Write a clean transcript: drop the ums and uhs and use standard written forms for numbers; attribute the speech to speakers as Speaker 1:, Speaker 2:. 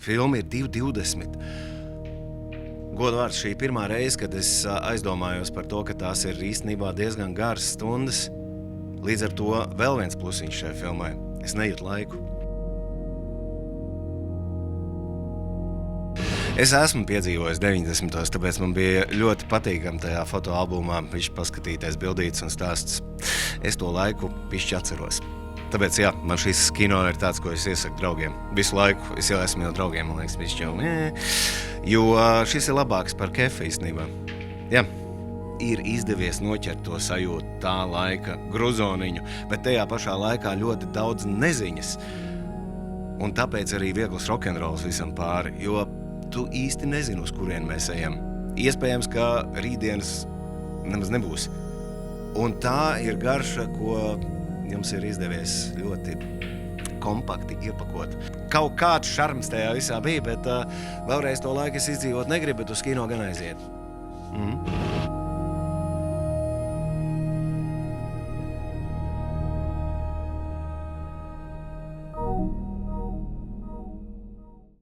Speaker 1: Filma ir 2:20. Godvārds, šī pirmā reize, kad es aizdomājos par to, ka tās ir īstenībā diezgan garas stundas. Līdz ar to vēl viens plusiņš šai filmai. Es nejūtu laiku. Es esmu piedzīvojis 90. Tāpēc man bija ļoti patīkami tajā fotoalbumā paskatīties bildītes un stāsts. Es to laiku atceros. Tāpēc, jā, man šis kino ir tāds, ko es iesaku draugiem. Visu laiku es jau esmu draugiem, man liekas, jo šis ir labāks par kefu īstenībā. Jā, ir izdevies noķert to sajūtu tā laika gruzoniņu, bet tajā pašā laikā ļoti daudz neziņas. Un tāpēc arī viegls rokenrols visam pāri, jo tu īsti nezini, uz kurien mēs ejam. Iespējams, ka rītdienas nemaz nebūs. Un tā ir garša, ko jums ir izdevies ļoti kompakti iepakot. Kaut kāds šarms tajā visā bija, bet vēlreiz to laiku es izdzīvot negribu, bet uz kino gan aiziet.